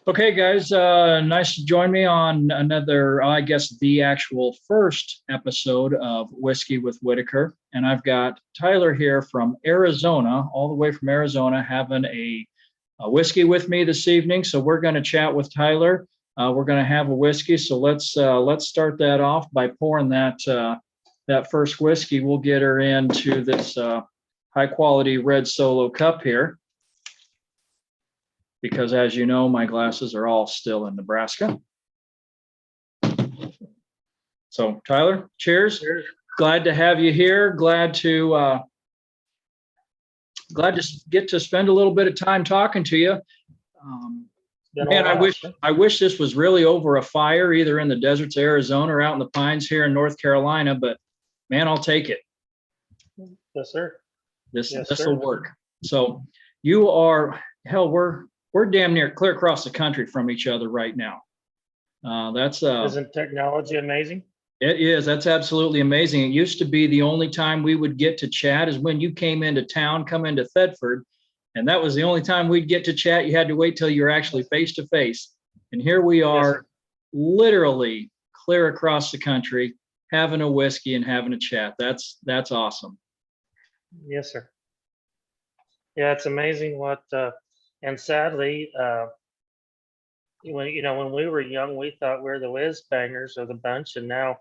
Okay, guys, nice to join me on another, I guess, the actual first episode of Whiskey with Whitaker. And I've got Tyler here from Arizona, all the way from Arizona, having a whiskey with me this evening. So we're going to chat with Tyler. We're going to have a whiskey. So let's start that off by pouring that first whiskey. We'll get her into this high quality red Solo cup here, because as you know, my glasses are all still in Nebraska. So Tyler, cheers. Cheers. Glad to have you here. Glad to get to spend a little bit of time talking to you. Man, I wish this was really over a fire, either in the deserts of Arizona or out in the pines here in North Carolina, but man, I'll take it. Yes, sir. This will work. So you are, hell, we're damn near clear across the country from each other right now. Isn't technology amazing? It is. That's absolutely amazing. It used to be the only time we would get to chat is when you came into town, come into Thetford, and that was the only time we'd get to chat. You had to wait till you were actually face to face. And here we are, literally clear across the country, having a whiskey and having a chat. That's awesome. Yes, sir. Yeah, it's amazing what and sadly, when we were young, we thought we were the whiz bangers of the bunch, and now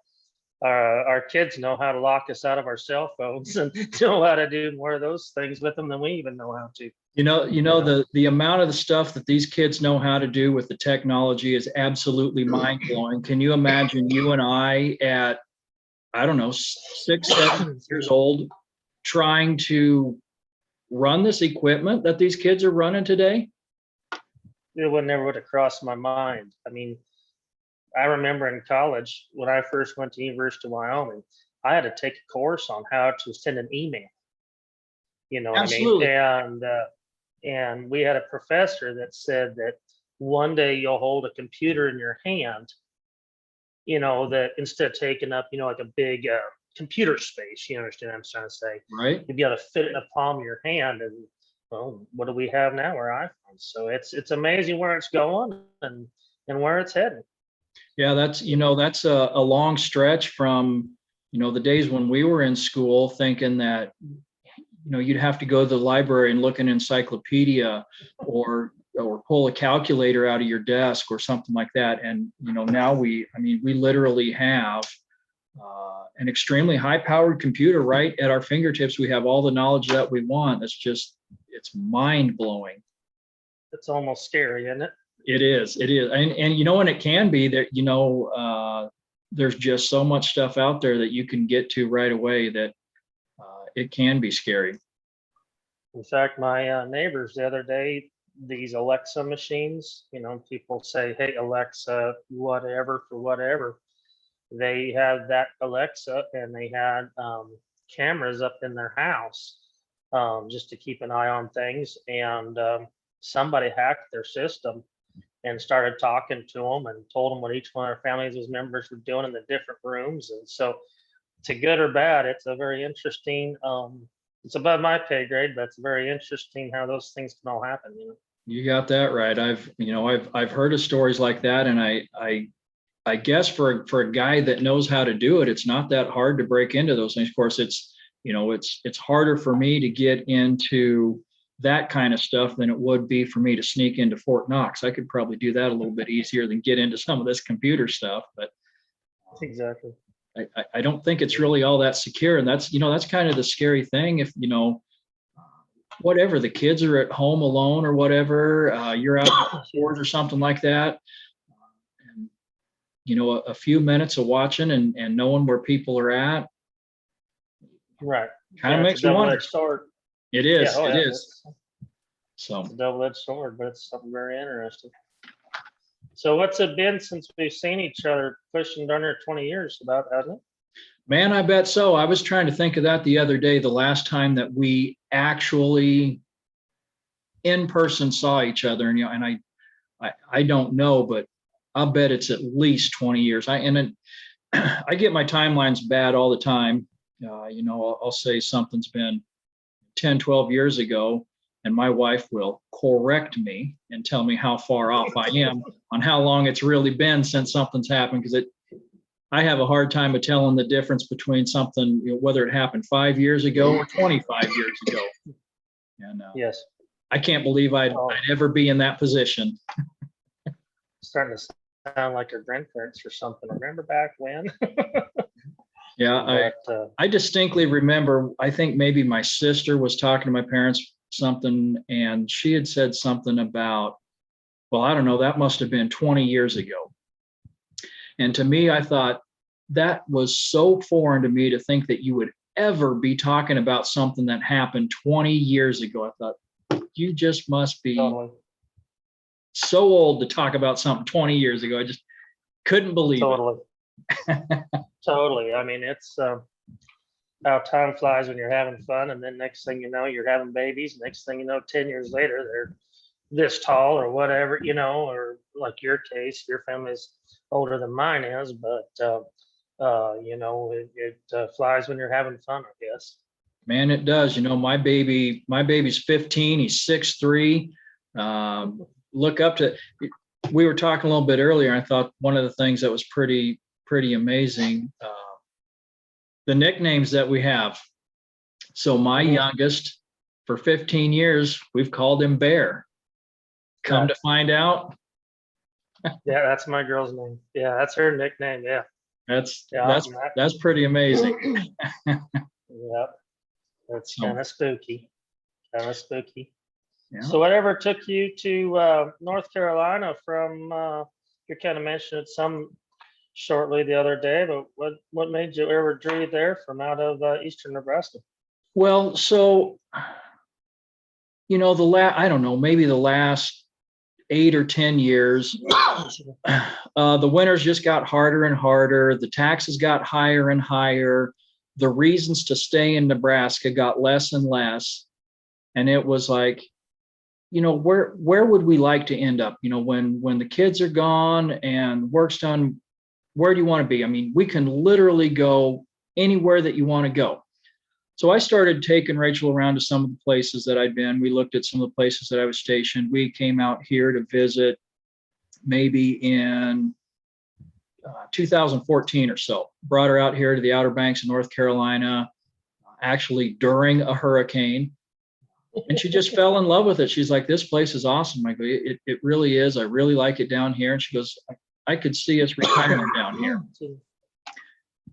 our kids know how to lock us out of our cell phones and know how to do more of those things with them than we even know how to. The amount of the stuff that these kids know how to do with the technology is absolutely mind blowing. Can you imagine you and I at, I don't know, 6, 7 years old, trying to run this equipment that these kids are running today? It would never would have crossed my mind. I mean, I remember in college when I first went to University of Wyoming, I had to take a course on how to send an email. You know Absolutely. what I mean? And we had a professor that said that one day you'll hold a computer in your hand, that instead of taking up, like a big computer space, you understand what I'm trying to say? Right. You'd be able to fit it in the palm of your hand. And well, what do we have now? Our iPhones. So it's amazing where it's going and where it's heading. Yeah, that's a long stretch from, the days when we were in school thinking that, you'd have to go to the library and look in an encyclopedia or pull a calculator out of your desk or something like that. And, now we literally have an extremely high powered computer right at our fingertips. We have all the knowledge that we want. It's mind blowing. It's almost scary, isn't it? It is. And and it can be that, there's just so much stuff out there that you can get to right away that it can be scary. In fact, my neighbors the other day, these Alexa machines, people say, hey, Alexa, whatever for whatever. They had that Alexa and they had cameras up in their house just to keep an eye on things. And somebody hacked their system and started talking to them and told them what each one of their families' members were doing in the different rooms. And so, to good or bad, it's a very interesting. It's above my pay grade, but it's very interesting how those things can all happen. You got that right. I've heard of stories like that, and I guess for a guy that knows how to do it, it's not that hard to break into those things. Of course, it's harder for me to get into that kind of stuff than it would be for me to sneak into Fort Knox. I could probably do that a little bit easier than get into some of this computer stuff, but exactly. I don't think it's really all that secure. And that's kind of the scary thing. If, whatever, the kids are at home alone or whatever, you're out outdoors or something like that. And, a few minutes of watching and knowing where people are at. Right. Kind of makes you wonder. Sword. It is. It is. So it's a double-edged sword, but it's something very interesting. So what's it been since we've seen each other? Pushing under 20 years, about, hasn't it? Man, I bet so. I was trying to think of that the other day, the last time that we actually in person saw each other. And I don't know, but I'll bet it's at least 20 years. I get my timelines bad all the time. I'll say something's been 10, 12 years ago. and my wife will correct me and tell me how far off I am on how long it's really been since something's happened, because I have a hard time of telling the difference between something, whether it happened 5 years ago or 25 years ago. And Yes. I can't believe I'd ever be in that position. Starting to sound like our grandparents or something. Remember back when? Yeah, I distinctly remember, I think maybe my sister was talking to my parents something, and she had said something about, well, I don't know, that must have been 20 years ago. And to me, I thought that was so foreign to me to think that you would ever be talking about something that happened 20 years ago. I thought, you just must be so old to talk about something 20 years ago. I just couldn't believe it. Totally. I mean, it's how time flies when you're having fun. And then next thing you know, you're having babies. Next thing you know, 10 years later, they're this tall or whatever, or like your case, your family's older than mine is, but it flies when you're having fun, I guess. Man, it does. My baby's 15. He's 6'3". Look up to. We were talking a little bit earlier. I thought one of the things that was pretty amazing, the nicknames that we have. So my youngest, for 15 years, we've called him Bear. Come to find out. Yeah, that's my girl's name. Yeah, that's her nickname. Yeah. That's pretty amazing. Yeah, that's kind of spooky. Kind of spooky. Yeah. So whatever took you to North Carolina from, you kind of mentioned it some shortly the other day, but what made you ever drew you there from out of eastern Nebraska? Well, so, I don't know, maybe the last 8 or 10 years, the winters just got harder and harder. The taxes got higher and higher. The reasons to stay in Nebraska got less and less. And it was like, where would we like to end up? When the kids are gone and work's done, where do you want to be? I mean, we can literally go anywhere that you want to go. So I started taking Rachel around to some of the places that I'd been. We looked at some of the places that I was stationed. We came out here to visit maybe in 2014 or so. Brought her out here to the Outer Banks of North Carolina, actually during a hurricane. And she just fell in love with it. She's like, this place is awesome. I go, it really is. I really like it down here. And she goes, I could see us retiring down here.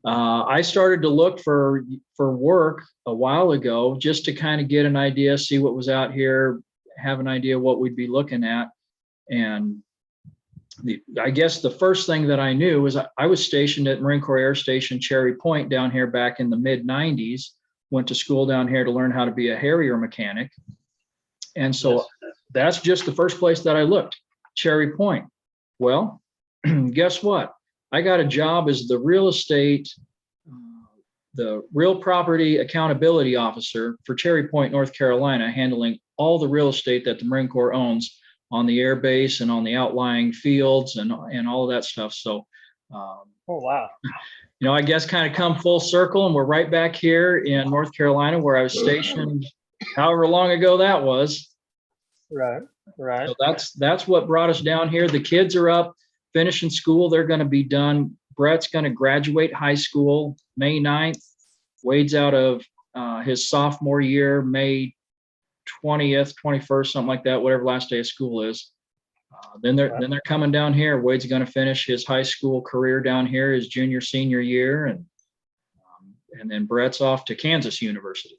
I started to look for work a while ago just to kind of get an idea, see what was out here, have an idea what we'd be looking at. And I guess the first thing that I knew was I was stationed at Marine Corps Air Station Cherry Point down here back in the mid-90s, went to school down here to learn how to be a Harrier mechanic. And so that's just the first place that I looked, Cherry Point. Well, guess what? I got a job as the real property accountability officer for Cherry Point, North Carolina, handling all the real estate that the Marine Corps owns on the air base and on the outlying fields and all of that stuff. So, oh, wow. I guess kind of come full circle, and we're right back here in North Carolina where I was stationed however long ago that was. Right. So that's what brought us down here. The kids are up, finishing school. They're going to be done. Brett's going to graduate high school May 9th. Wade's out of his sophomore year, May 20th, 21st, something like that, whatever last day of school is. Then they're coming down here. Wade's going to finish his high school career down here, his senior year, and then Brett's off to Kansas University.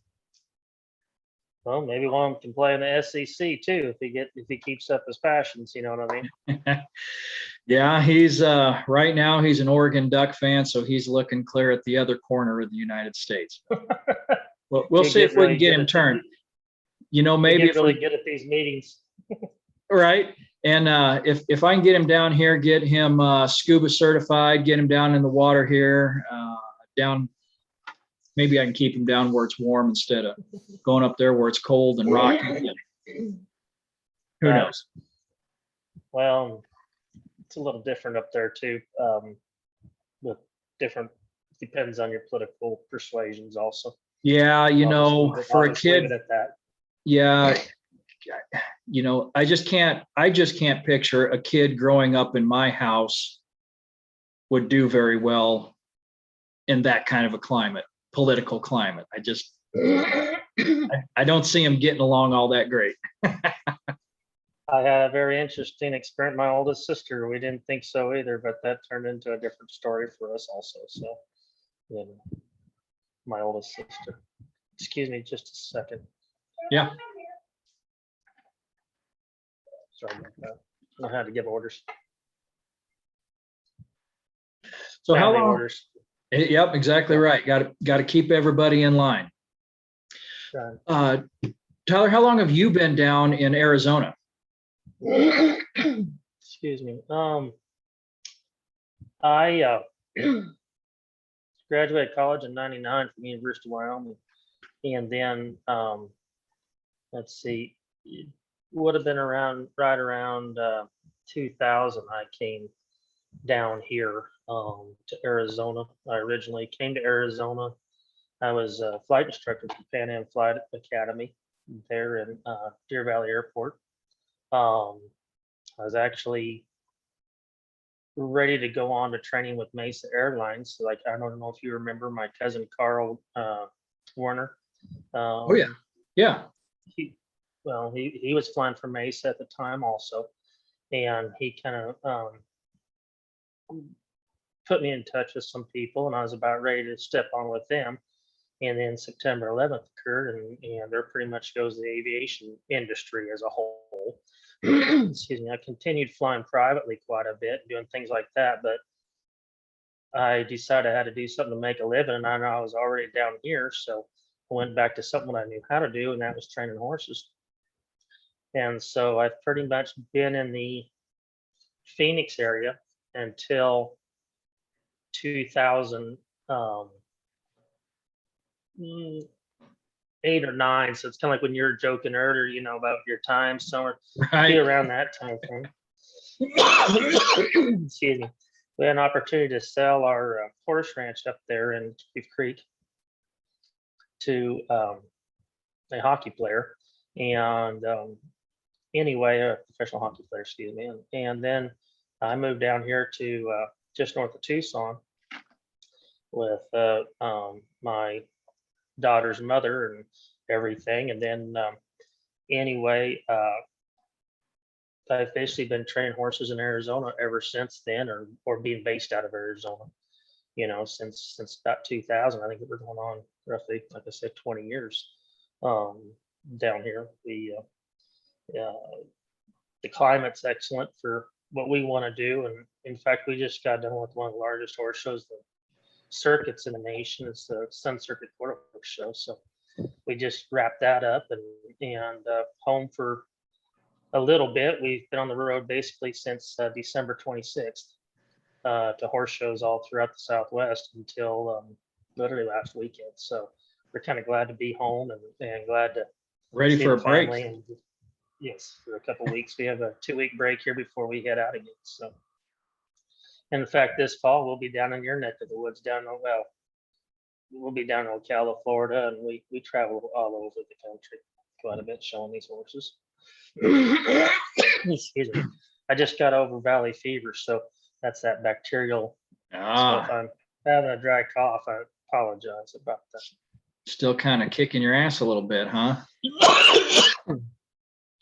Well, maybe one of them can play in the SEC too if he keeps up his passions. You know what I mean? Yeah, he's right now he's an Oregon Duck fan, so he's looking clear at the other corner of the United States. Well, we'll see if we can get him turned. Maybe get really good at these meetings. Right. And if I can get him down here, get him scuba certified, get him down in the water here, maybe I can keep him down where it's warm instead of going up there where it's cold and rocky. Who knows? Well, it's a little different up there too. With different, depends on your political persuasions also. Yeah, for a kid. At that. Yeah, I just can't picture a kid growing up in my house would do very well in that kind of a climate, political climate. I don't see them getting along all that great. I had a very interesting experience. My oldest sister, we didn't think so either, but that turned into a different story for us also. So, my oldest sister. Excuse me, just a second. Yeah. Sorry about that. I had to give orders. So Family how long? orders. Yep, exactly right. Got to keep everybody in line. Right. Tyler, how long have you been down in Arizona? Excuse me. I graduated college in '99 from University of Wyoming, and then let's see, it would have been right around 2000. I came down here to Arizona. I originally came to Arizona. I was a flight instructor for Pan Am Flight Academy there in Deer Valley Airport. I was actually ready to go on to training with Mesa Airlines. Like, I don't know if you remember my cousin Carl Warner. Oh yeah, yeah. He was flying for Mesa at the time also, and he kind of put me in touch with some people, and I was about ready to step on with them. And then September 11th occurred, and there pretty much goes the aviation industry as a whole. Excuse me. I continued flying privately quite a bit, doing things like that, but I decided I had to do something to make a living, and I know I was already down here, so I went back to something I knew how to do, and that was training horses. And so I've pretty much been in the Phoenix area until 2008 or 9. So it's kind of like when you were joking earlier, about your time, somewhere Right. around that time frame. Excuse me. We had an opportunity to sell our horse ranch up there in Cave Creek to a hockey player, and anyway, a professional hockey player, excuse me. And then I moved down here to just north of Tucson with my daughter's mother and everything. And then anyway, I've basically been training horses in Arizona ever since then, or being based out of Arizona, since about 2000. I think we're going on roughly, like I said, 20 years down here. The climate's excellent for what we want to do. And in fact, we just got done with one of the largest horse shows, the circuits in the nation. It's the Sun Circuit Quarter Horse Show. So we just wrapped that up and home for a little bit. We've been on the road basically since December 26th to horse shows all throughout the Southwest until literally last weekend. So we're kind of glad to be home and glad to ready see for a the break. family. And yes, for a couple of weeks. We have a 2-week break here before we head out again. So, in fact, this fall we'll be down in your neck of the woods, we'll be down in Ocala, Florida, and we travel all over the country quite a bit showing these horses. Excuse me. I just got over valley fever, so that's that bacterial stuff. I'm having a dry cough. I apologize about that. Still kind of kicking your ass a little bit, huh?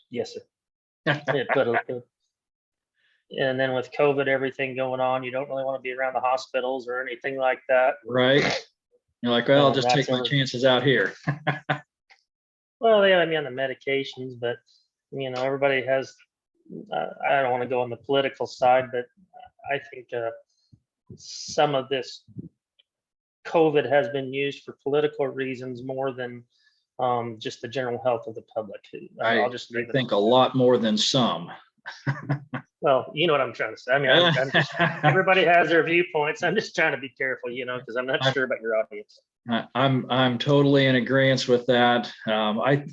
Yes, sir. And then with COVID, everything going on, you don't really want to be around the hospitals or anything like that. Right. You're like, well, I'll just take my chances out here. Well, they have me on the medications, but everybody has. I don't want to go on the political side, but I think some of this COVID has been used for political reasons more than just the general health of the public. I'll just leave I think a lot more than some. Well, you know what I'm trying to say. I mean, I'm just, everybody has their viewpoints. I'm just trying to be careful, because I'm not sure about your audience. I'm totally in agreement with that. I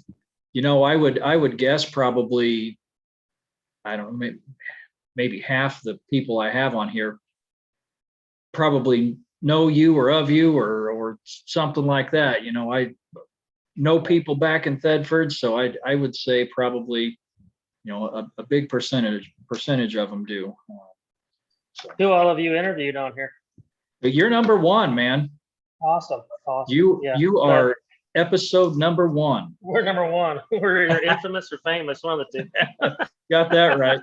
would guess probably, I don't know, maybe half the people I have on here probably know you or of you or something like that. know people back in Thedford, so I would say probably, a big percentage of them do. Who all of you interviewed on here? But you're number one, man. Awesome. You are episode number one. We're number one. We're either infamous or famous, one of the two. Got that right.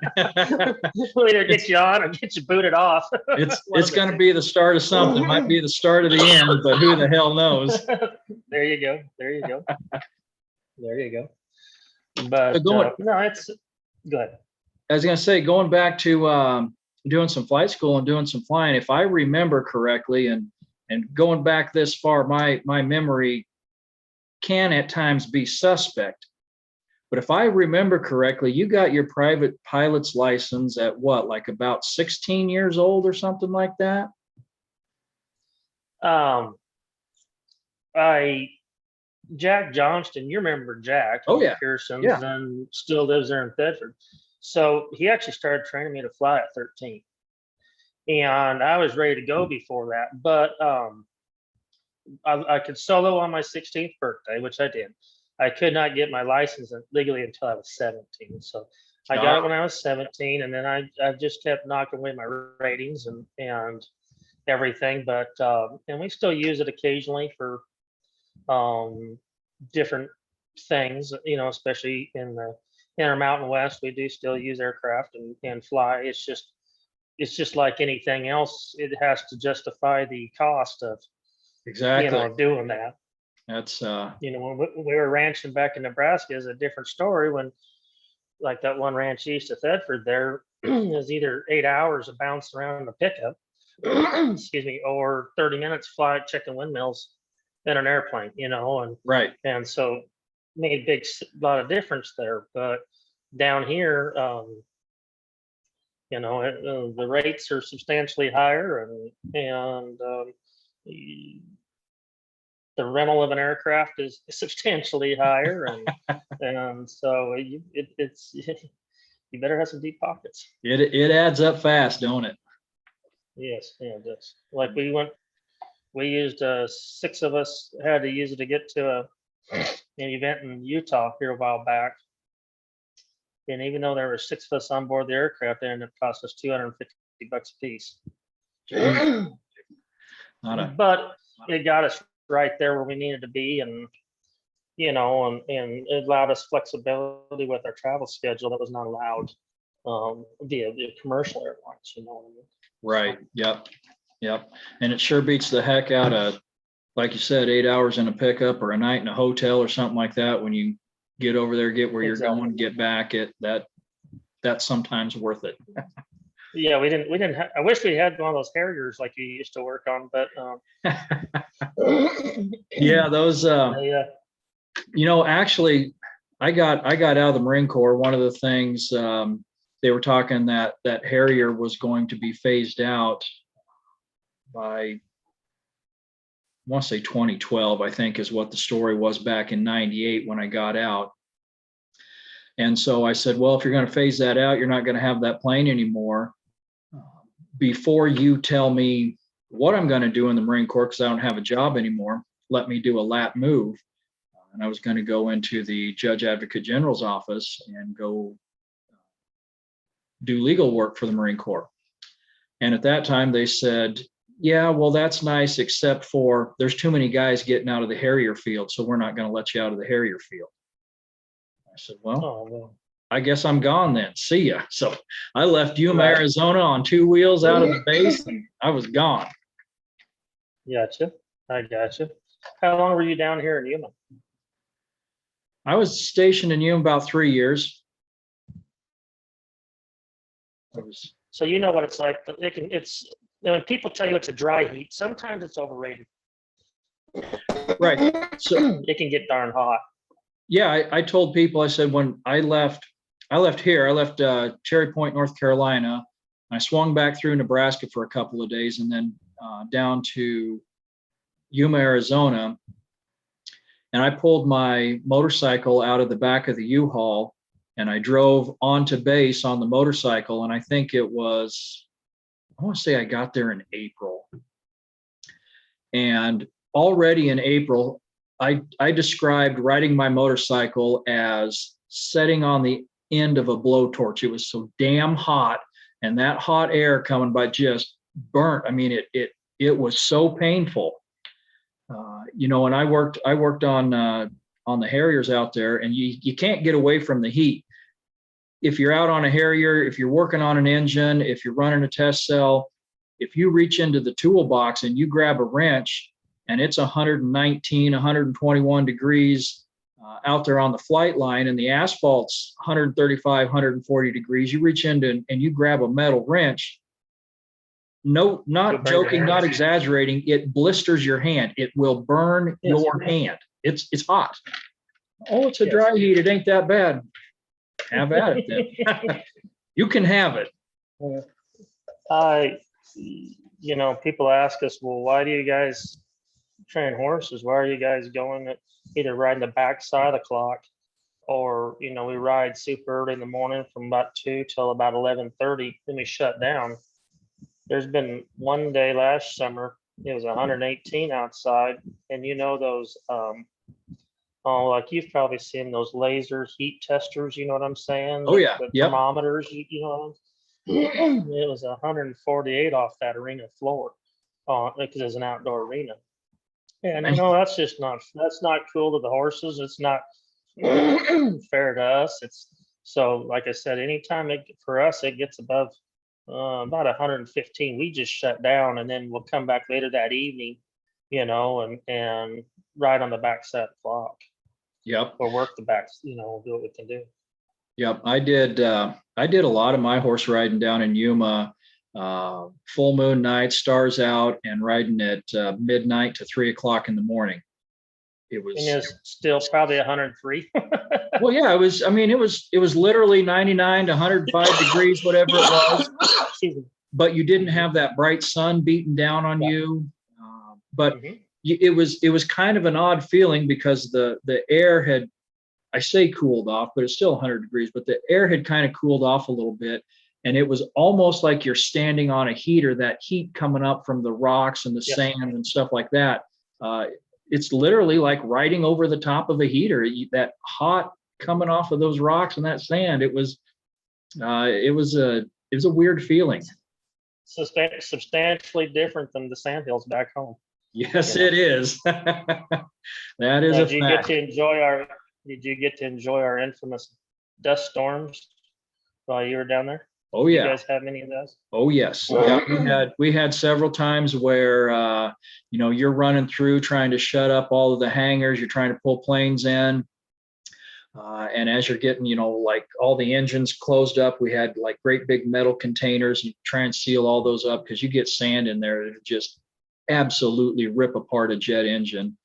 We'll either get you on or get you booted off. It's going to be the start of something. Might be the start of the end, but who the hell knows? There you go. But no, it's go ahead. I was going to say, going back to doing some flight school and doing some flying, if I remember correctly, and going back this far, my memory can at times be suspect. But if I remember correctly, you got your private pilot's license at what, like about 16 years old or something like that? Jack Johnston, you remember Jack? Oh yeah, Pearson's, and still lives there in Thedford. So he actually started training me to fly at 13, and I was ready to go before that. But I could solo on my 16th birthday, which I did. I could not get my license legally until I was 17. So I got it when I was 17, and then I just kept knocking away my ratings and everything. But and we still use it occasionally for different things, especially in the Intermountain West. We do still use aircraft and fly. It's just like anything else. It has to justify the cost of doing that. That's when we were ranching back in Nebraska is a different story. When like that one ranch east of Thedford, there is either 8 hours of bouncing around in a pickup, excuse me, or 30 minutes fly checking windmills in an airplane, and right. And so made a lot of difference there. But down here, the rates are substantially higher, and the rental of an aircraft is substantially higher, and so it's you better have some deep pockets. It adds up fast, don't it? Yes, yeah, it does. Like we used 6 of us had to use it to get to an event in Utah here a while back, and even though there were 6 of us on board the aircraft, it ended up costing us $250 a piece. But it got us right there where we needed to be, and and it allowed us flexibility with our travel schedule that was not allowed via the commercial airlines. You know what I mean? Right. Yep. And it sure beats the heck out of, like you said, 8 hours in a pickup or a night in a hotel or something like that. When you get over there, get where you're going, get back, that's sometimes worth it. Yeah, we didn't. I wish we had one of those Harriers like you used to work on, but yeah, those. Actually, I got out of the Marine Corps. One of the things they were talking that Harrier was going to be phased out by, I want to say 2012, I think is what the story was back in '98 when I got out. And so I said, well, if you're going to phase that out, you're not going to have that plane anymore. Before you tell me what I'm going to do in the Marine Corps, because I don't have a job anymore, let me do a lat move. And I was going to go into the Judge Advocate General's office and go do legal work for the Marine Corps. And at that time they said, yeah, well, that's nice, except for there's too many guys getting out of the Harrier field, so we're not going to let you out of the Harrier field. I said, well, I guess I'm gone then. See ya. So I left Yuma, Arizona on 2 wheels out of the base, and I was gone. Gotcha. I gotcha. How long were you down here in Yuma? I was stationed in Yuma about 3 years. So you know what it's like. When people tell you it's a dry heat, sometimes it's overrated. Right. So it can get darn hot. Yeah, I told people, I said, when I left Cherry Point, North Carolina. I swung back through Nebraska for a couple of days, and then down to Yuma, Arizona. And I pulled my motorcycle out of the back of the U-Haul, and I drove onto base on the motorcycle. And I think I want to say I got there in April. And already in April, I described riding my motorcycle as setting on the end of a blowtorch. It was so damn hot, and that hot air coming by just burnt. I mean, it was so painful. And I worked on the Harriers out there, and you can't get away from the heat. If you're out on a Harrier, if you're working on an engine, if you're running a test cell, if you reach into the toolbox and you grab a wrench and it's 119, 121 degrees out there on the flight line, and the asphalt's 135, 140 degrees, you reach into and you grab a metal wrench. No, not joking, not exaggerating. It blisters your hand. It will burn your hand. It's hot. Oh, it's a dry heat. It ain't that bad. Have at it then. You can have it. People ask us, well, why do you guys train horses? Why are you guys going either riding the back side of the clock, or we ride super early in the morning from about 2 till about 11:30, then we shut down. There's been one day last summer, it was 118 outside, and those like you've probably seen those laser heat testers, you know what I'm saying? Oh yeah, the yep. thermometers, it was 148 off that arena floor, because it's an outdoor arena. And that's not cool to the horses. It's not fair to us. It's so, like I said, anytime for us it gets above about 115, we just shut down, and then we'll come back later that evening, and ride on the back side of the clock. Yep. Or work the back, we'll do what we can do. Yep. I did a lot of my horse riding down in Yuma, full moon nights, stars out, and riding at midnight to 3 o'clock in the morning. It was, and it's still probably 103. Well, yeah, it was. I mean, it was literally 99 to 105 degrees, whatever it was. But you didn't have that bright sun beating down on you. But it was kind of an odd feeling, because the air had, I say cooled off, but it's still 100 degrees, but the air had kind of cooled off a little bit. And it was almost like you're standing on a heater, that heat coming up from the rocks and the sand and stuff like that. It's literally like riding over the top of a heater, that hot coming off of those rocks and that sand. It was a weird feeling. Substantially different than the sandhills back home. Yes, it is. That is a fact. Did you get to enjoy our infamous dust storms while you were down there? Oh yeah. You guys have many of those? Oh yes. Yeah, we had several times where you're running through trying to shut up all of the hangars. You're trying to pull planes in, and as you're getting like all the engines closed up, we had like great big metal containers. You try and seal all those up, because you get sand in there that just absolutely rip apart a jet engine,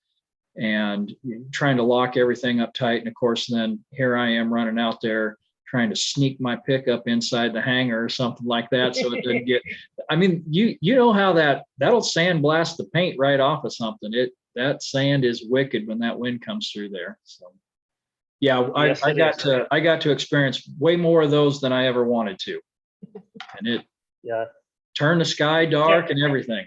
and trying to lock everything up tight. And of course, then here I am running out there trying to sneak my pickup inside the hangar or something like that, so it doesn't get. I mean, you know how that'll sandblast the paint right off of something. That sand is wicked when that wind comes through there. So yeah, Yes, I got to experience way more of those than I ever wanted to, and it turned the sky dark and everything.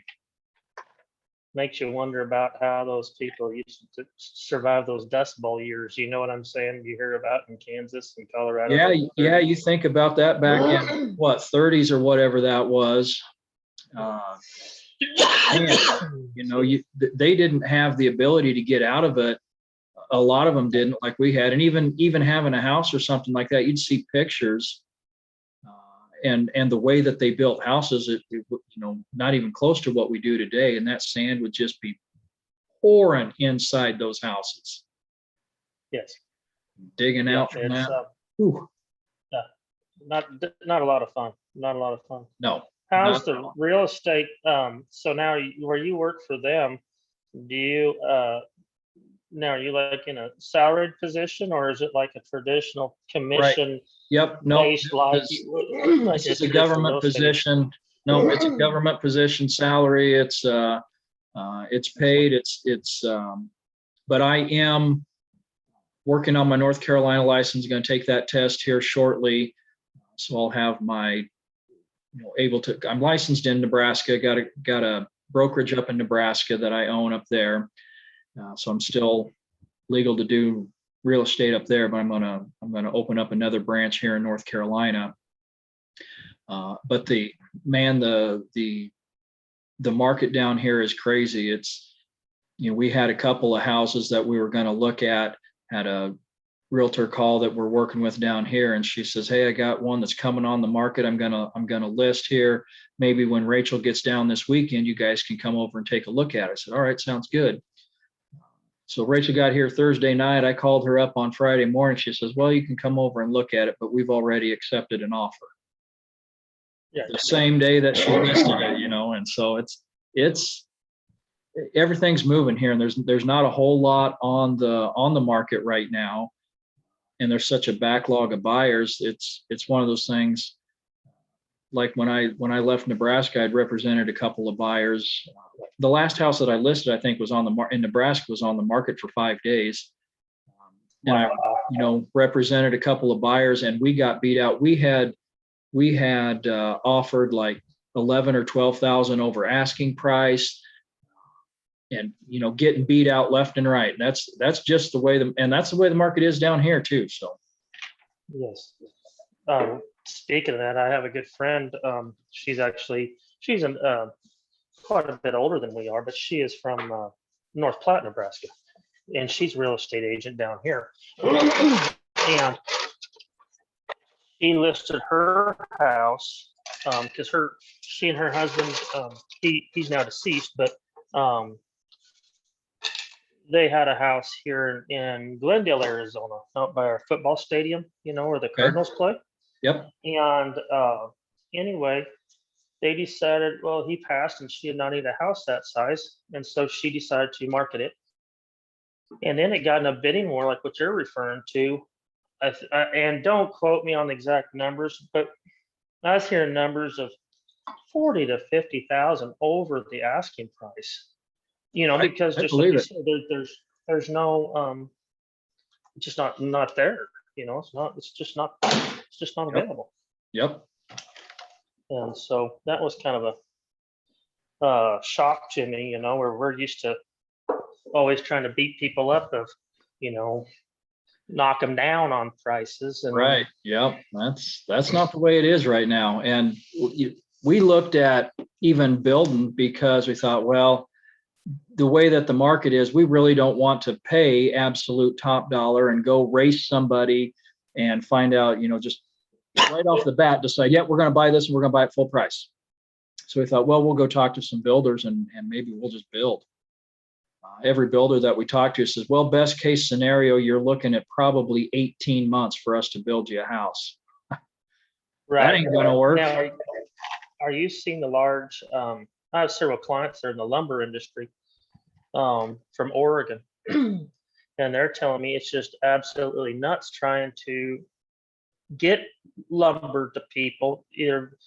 Makes you wonder about how those people used to survive those Dust Bowl years. You know what I'm saying? You hear about in Kansas and Colorado. Yeah. You think about that back in what 30s or whatever that was. They didn't have the ability to get out of it. A lot of them didn't, like we had. And even having a house or something like that, you'd see pictures. And the way that they built houses, not even close to what we do today. And that sand would just be pouring inside those houses. Yes. Digging out from that. Not a lot of fun. Not a lot of fun. No. How's the real estate? So now where you work for them, do you, now are you like in a salaried position, or is it like a traditional commission? Right. Yep. No, this is a government position. No, it's a government position salary. It's paid. But I am working on my North Carolina license. Going to take that test here shortly. So I'll have my, I'm licensed in Nebraska, got a brokerage up in Nebraska that I own up there. So I'm still legal to do real estate up there, but I'm gonna open up another branch here in North Carolina. But the market down here is crazy. It's, we had a couple of houses that we were going to look at, had a realtor call that we're working with down here, and she says, hey, I got one that's coming on the market. I'm gonna list here. Maybe when Rachel gets down this weekend, you guys can come over and take a look at it. I said, all right, sounds good. So Rachel got here Thursday night. I called her up on Friday morning. She says, well, you can come over and look at it, but we've already accepted an offer. Yeah. The same day that she listed it, and so it's everything's moving here, and there's not a whole lot on the market right now, and there's such a backlog of buyers. It's one of those things. Like when I left Nebraska, I'd represented a couple of buyers. The last house that I listed, I think, was in Nebraska, was on the market for 5 days. And I, represented a couple of buyers, and we got beat out. We had offered like 11 or 12,000 over asking price, and getting beat out left and right. And that's just the way that's the way the market is down here too. So Yes. Speaking of that, I have a good friend. She's quite a bit older than we are, but she is from North Platte, Nebraska, and she's a real estate agent down here. And she listed her house because she and her husband, he's now deceased, but they had a house here in Glendale, Arizona, out by our football stadium, where the Cardinals play. Yep. And anyway, they decided, well, he passed and she did not need a house that size. And so she decided to market it. And then it got in a bidding war, like what you're referring to. And don't quote me on the exact numbers, but I was hearing numbers of 40 to 50,000 over the asking price. Because just like you said, there's no just not there. It's just not available. Yep. And so that was kind of a shock to me, where we're used to always trying to beat people up of, knock them down on prices. And right. Yep. That's not the way it is right now. And we looked at even building because we thought, well, the way that the market is, we really don't want to pay absolute top dollar and go race somebody and find out, just right off the bat, decide, yeah, we're going to buy this and we're going to buy it full price. So we thought, well, we'll go talk to some builders and maybe we'll just build. Every builder that we talk to says, well, best case scenario, you're looking at probably 18 months for us to build you a house. Right. That ain't going to work. Now, are you seeing the large, I have several clients that are in the lumber industry from Oregon, and they're telling me it's just absolutely nuts trying to get lumber to people, either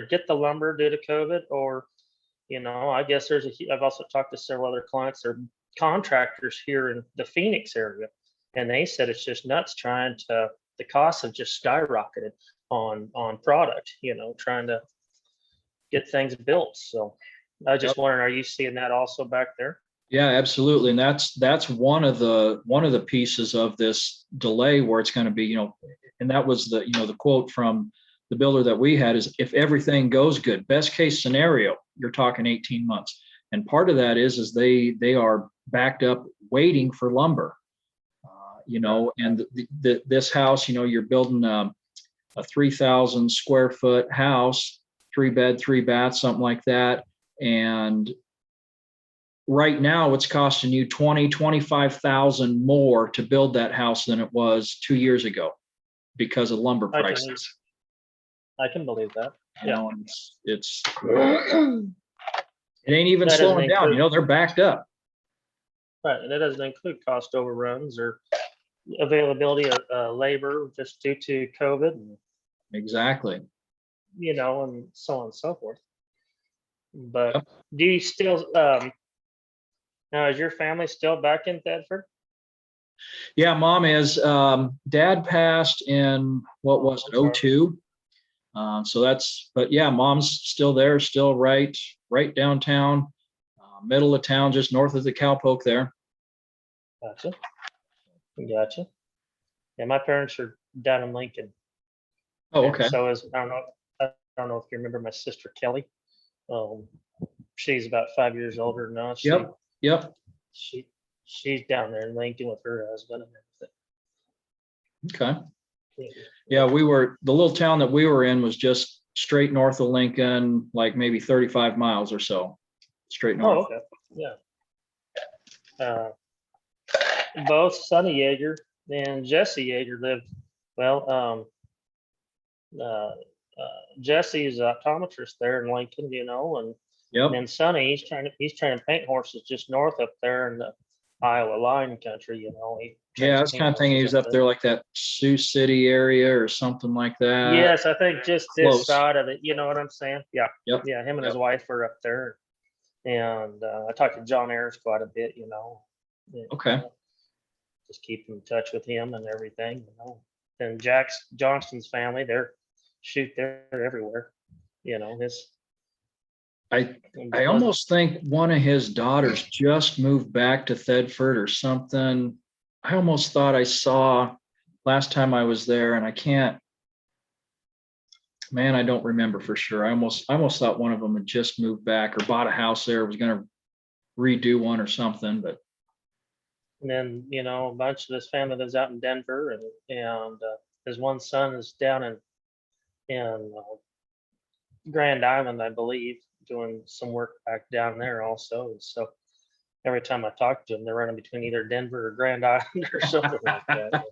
get the lumber due to COVID or, I guess I've also talked to several other clients, they're contractors here in the Phoenix area, and they said it's just nuts the costs have just skyrocketed on product, trying to get things built. So I was just wondering, are you seeing that also back there? Yeah, absolutely. And that's one of the pieces of this delay where it's going to be, and that was the quote from the builder that we had is, if everything goes good, best case scenario, you're talking 18 months. And part of that is they are backed up waiting for lumber, and this house, you're building a 3,000 square foot house, 3-bed, 3-bath, something like that. And right now it's costing you 25,000 more to build that house than it was 2 years ago because of lumber prices. I can believe that. It's it ain't even slowing down. They're backed up. Right, and that doesn't include cost overruns or availability of labor just due to COVID. Exactly. And so on and so forth. But do you still now, is your family still back in Thedford? Yeah, mom is. Dad passed in what was it, 2002. But yeah, mom's still there, still right downtown, middle of town, just north of the cowpoke there. Gotcha. Gotcha. Yeah, my parents are down in Lincoln, Oh, and okay. so is I don't know if you remember my sister Kelly. Um, she's about 5 years older than us. Yep. Yep. She she's down there in Lincoln with her husband and Okay. everything. Yeah, Yeah. the little town that we were in was just straight north of Lincoln, like maybe 35 miles or so, straight north. Oh, okay. Yeah. Uh, both Sonny Yeager and Jesse Yeager lived. Well, uh, Jesse is an optometrist there in Lincoln, and Yep. then Sonny, he's trying to paint horses just north up there in the Iowa line country. He Yeah, I trains was paint kind of thinking he horses was up up there. there like that Sioux City area or something like that. Yes, I think just this Close. side of it. You know what I'm saying? Yeah, Yep. yeah. Him and his Yep. wife were up there, and I talked to John Ayers quite a bit. And, Okay. just keep in touch with him and everything. And Jack's Johnston's family, they're everywhere. His I husband. almost think one of his daughters just moved back to Thedford or something. I almost thought I saw last time I was there, and I can't, man, I don't remember for sure. I almost thought one of them had just moved back or bought a house there, was going to redo one or something, but And then a bunch of his family lives out in Denver, and his one son is down in Grand Island, I believe, doing some work back down there also. And so every time I talk to them, they're running between either Denver or Grand Island or something like that.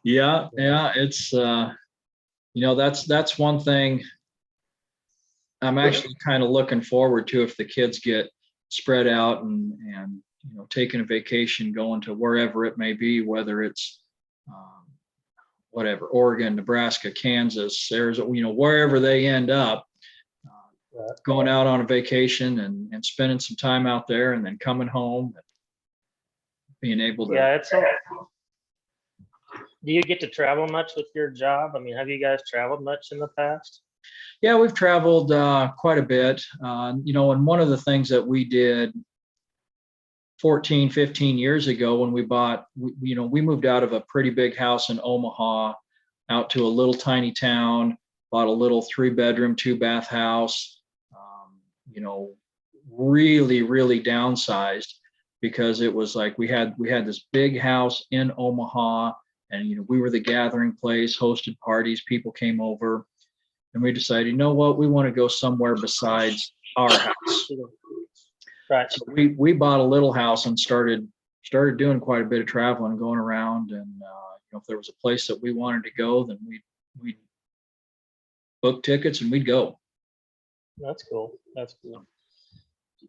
yeah, Yeah. yeah, it's that's one thing I'm actually kind of looking forward to if the kids get spread out and taking a vacation, going to wherever it may be, whether it's um, whatever, Oregon, Nebraska, Kansas, Arizona, wherever they end up, going out on a vacation and spending some time out there and then coming home and being able to. Yeah, do you get to travel much with your job? I mean, have you guys traveled much in the past? Yeah, we've traveled quite a bit, and one of the things that we did 14, 15 years ago when we moved out of a pretty big house in Omaha out to a little tiny town, bought a little 3-bedroom, 2-bath house, you know, really, really downsized because it was like we had this big house in Omaha and we were the gathering place, hosted parties, people came over, and we decided, you know what, we want to go somewhere besides our house. Right. So we bought a little house and started doing quite a bit of traveling, going around, and if there was a place that we wanted to go, then we'd book tickets and we'd go. That's cool. That's cool.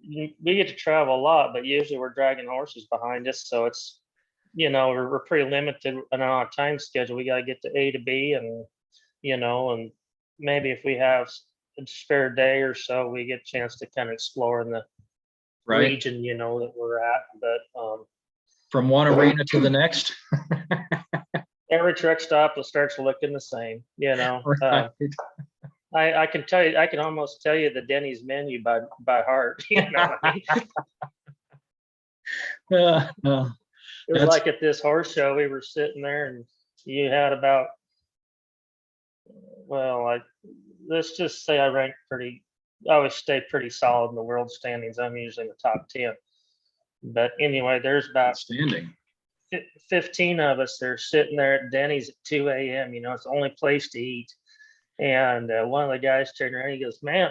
We get to travel a lot, but usually we're dragging horses behind us, so it's we're pretty limited on our time schedule. We got to get to A to B, and maybe if we have a spare day or so, we get a chance to kind of explore in the Right. region that we're at. But From one arena to the next. every truck stop starts looking the same. Right. I can tell you, I can almost tell you the Denny's menu by heart. You know what I mean? It was That's like at this horse show, we were sitting there, and you had about, let's just say I always stay pretty solid in the world standings. I'm usually in the top 10. But anyway, there's about outstanding. 15 of us that are sitting there at Denny's at 2 a.m. It's the only place to eat. And one of the guys turned around, he goes, "Man,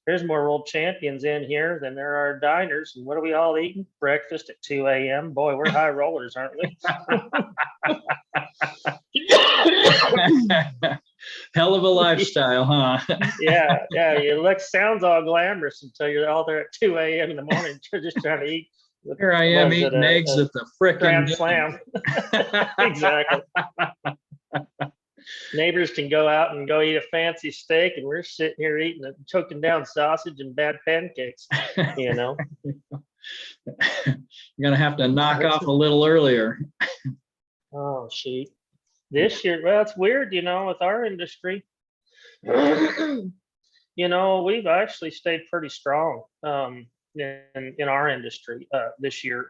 there's more world champions in here than there are diners. And what are we all eating? Breakfast at 2 a.m. Boy, we're high rollers, aren't we?" Hell of a lifestyle, huh? Yeah. It sounds all glamorous until you're all there at 2 a.m. in the morning, just trying to eat. Here I am eating eggs at the frickin' Grand Slam. Exactly. Neighbors can go out and go eat a fancy steak, and we're sitting here eating and choking down sausage and bad pancakes. You're gonna have to knock off a little earlier. Oh, shoot. This year, well, it's weird, with our industry. We've actually stayed pretty strong. in our industry this year.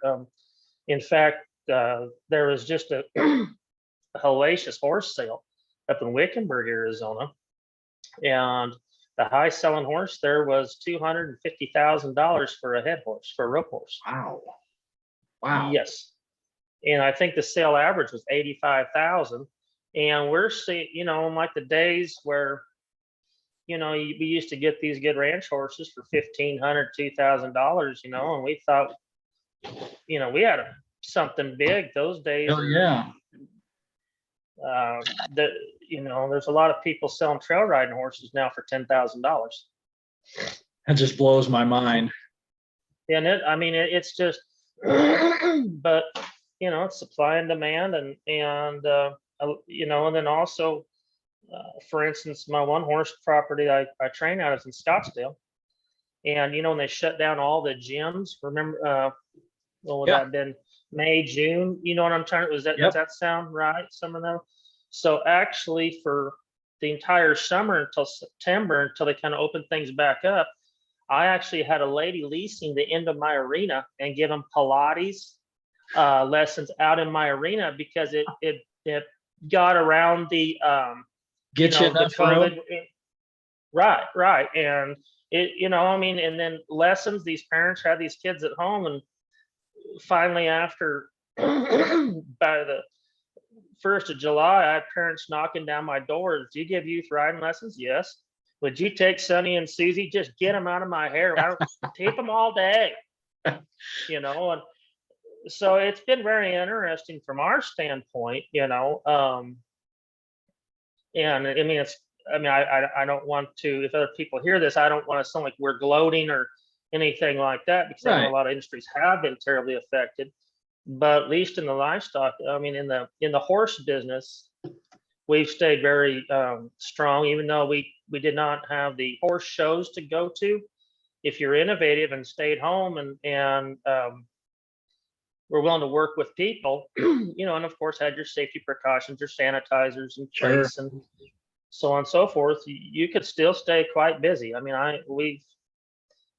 In fact, there was just a, a hellacious horse sale up in Wickenburg, Arizona, and the high selling horse there was $250,000 for a head horse, for a rope horse. Wow. Wow. Yes, and I think the sale average was 85,000. And we're seeing, in like the days where we used to get these good ranch horses for $1,500, $2,000, and we thought, we had something big. Those days Oh yeah. that there's a lot of people selling trail riding horses now for $10,000. That just blows my mind. And it's just, but it's supply and demand, and then also, for instance, my one horse property I train out is in Scottsdale, and when they shut down all the gyms, remember, what would that have been, May, June? You know what I'm trying to, does that sound right? Some of them. So actually, for the entire summer until September, until they kind of opened things back up, I actually had a lady leasing the end of my arena and give them Pilates lessons out in my arena, because it got around the Get you enough COVID. Right. And and then lessons, these parents had these kids at home, and finally after by the 1st of July, I had parents knocking down my doors. Do you give youth riding lessons? Yes. Would you take Sonny and Susie? Just get them out of my hair. I don't tape them all day. And so it's been very interesting from our standpoint, and I don't want to, if other people hear this, I don't want to sound like we're gloating or anything like that, because I know a lot of industries have been terribly affected. But at least in the livestock, in the horse business, we've stayed very strong, even though we did not have the horse shows to go to. If you're innovative and stayed home and we're willing to work with people, and of course had your safety precautions, your sanitizers in place, and so on and so forth, you could still stay quite busy. We've,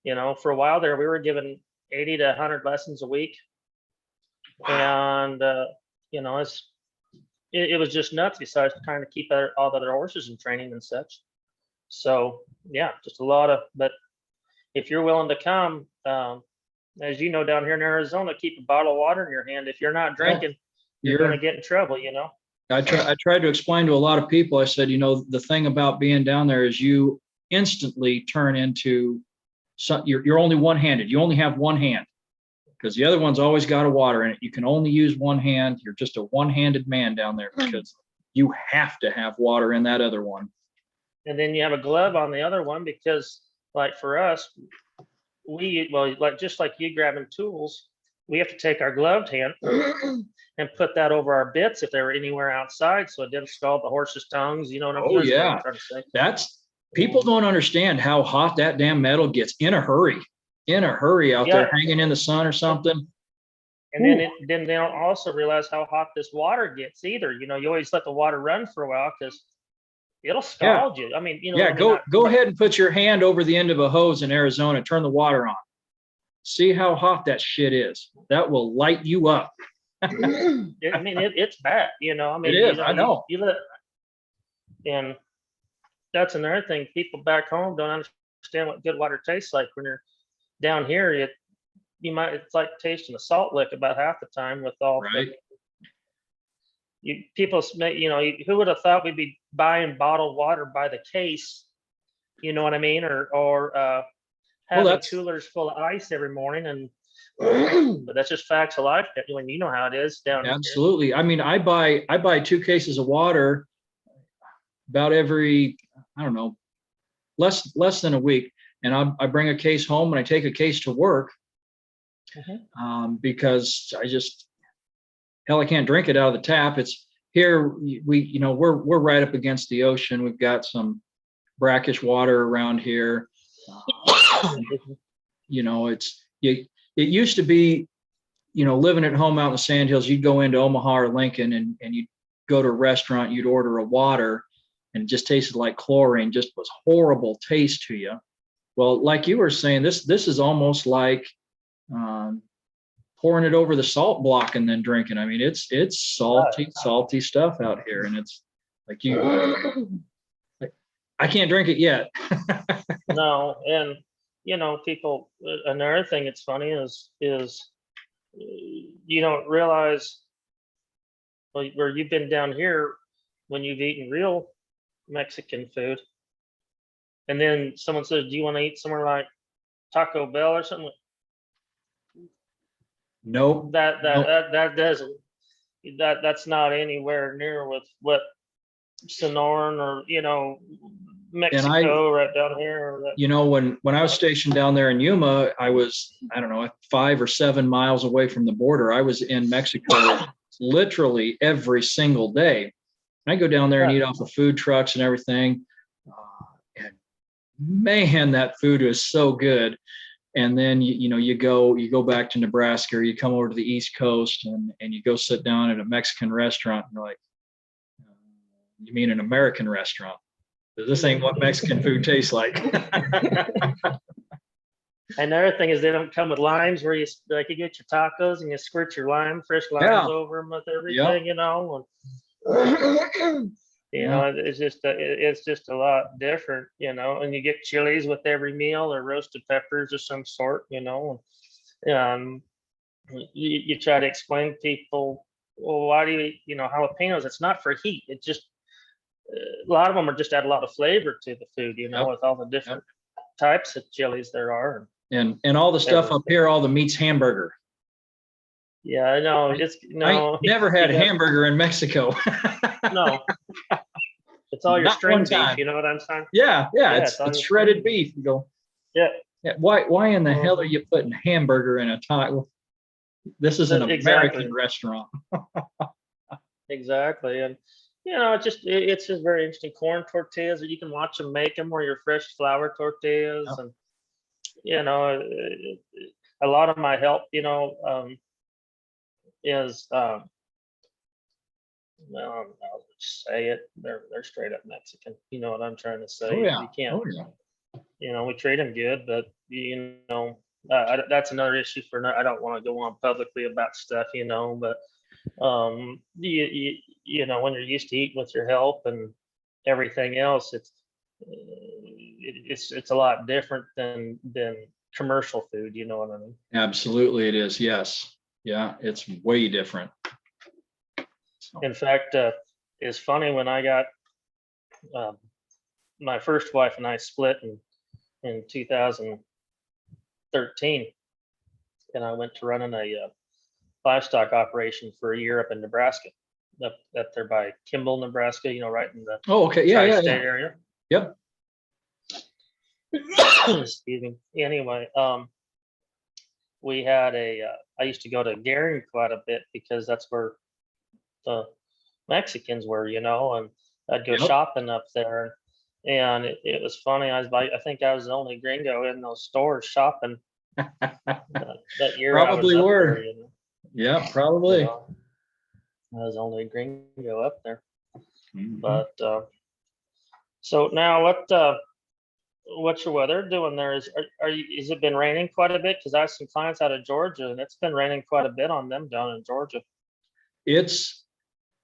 for a while there, we were given 80 to 100 lessons a week. Wow. And, it was just nuts, besides trying to keep all the other horses in training and such. So yeah, just a lot of, but if you're willing to come, as you know, down here in Arizona, keep a bottle of water in your hand. If you're not drinking, you're going to get in trouble, I tried to explain to a lot of people, I said, the thing about being down there is you instantly turn into, you're only one-handed. You only have one hand, because the other one's always got a water in it. You can only use one hand. You're just a one-handed man down there, because you have to have water in that other one. And then you have a glove on the other one, because like for us, just like you grabbing tools, we have to take our gloved hand and put that over our bits if they were anywhere outside, so it didn't scald the horse's tongues. You know what I'm trying to say? People don't understand how hot that damn metal gets in a hurry out there hanging in the sun or something. And then they don't also realize how hot this water gets either. You always let the water run for a while, because it'll scald you. Go ahead and put your hand over the end of a hose in Arizona, turn the water on. See how hot that shit is. That will light you up. It's bad, it is. I know. And that's another thing. People back home don't understand what good water tastes like. When you're down here, it's like tasting a salt lick about half the time with all who would have thought we'd be buying bottled water by the case, you know what I mean? Or having coolers full of ice every morning. And but that's just facts of life when you know how it is down here. Absolutely. I buy 2 cases of water about every, I don't know, less than a week. And I bring a case home, and I take a case to work, because I can't drink it out of the tap. It's here. We're right up against the ocean. We've got some brackish water around here. It used to be, living at home out in the Sandhills, you'd go into Omaha or Lincoln and you'd go to a restaurant, you'd order a water, and it just tasted like chlorine, just was horrible taste to you. Well, like you were saying, this is almost like um, pouring it over the salt block and then drinking. I mean, it's salty stuff out here, and it's like like, I can't drink it yet. No, and people. Another thing that's funny is you don't realize, well, where you've been down here when you've eaten real Mexican food, and then someone says, "Do you want to eat somewhere like Taco Bell or something?" Nope. That doesn't that's not anywhere near with what Sonoran or And I, Mexico right down here. Or that, when I was stationed down there in Yuma, I was, I don't know, 5 or 7 miles away from the border. I was in Mexico literally every single day. I go down there and eat off of food trucks and everything. And man, that food is so good. And then you go back to Nebraska, or you come over to the East Coast, and you go sit down at a Mexican restaurant, and you're like, you mean an American restaurant? This ain't what Mexican food tastes like. Another thing is they don't come with limes, where you get your tacos and you squirt your fresh limes over them with everything, it's just a lot different, and you get chilies with every meal, or roasted peppers of some sort, you try to explain to people, well, why do you eat, jalapenos? It's not for heat. It's just a lot of them are just add a lot of flavor to the food, with all the different types of chilies there are. And all the stuff up here, all the meat's hamburger. Yeah, I know. I never had a hamburger in Mexico. No. It's all your string beef, you know what I'm saying? Yeah, it's shredded beef. You go, yeah. Why in the hell are you putting hamburger in a taco? This is an American restaurant. Exactly. And it's just very interesting. Corn tortillas, you can watch them make them, or your fresh flour tortillas. And a lot of my help is well, I'll just say it, they're straight up Mexican. You know what I'm trying to say? You can't, we treat them good, but that's another issue for I don't want to go on publicly about stuff, but when you're used to eating with your help and everything else, it's a lot different than commercial food, you know what I mean? Absolutely it is. Yes. Yeah, it's way different. In fact, it's funny, when I got my first wife and I split in 2013, and I went to running a livestock operation for a year up in Nebraska, up there by Kimball, Nebraska, right in the tri-state area. Yep. Excuse me. Anyway, we had I used to go to Gary quite a bit, because that's where the Mexicans were, and I'd go shopping up there, and it was funny. I think I was the only gringo in those stores shopping that year. Probably were. There, Yeah, probably. I was only gringo up there. Mm-hmm. But so now, what's your weather doing there? Is it been raining quite a bit? Because I have some clients out of Georgia, and it's been raining quite a bit on them down in Georgia. It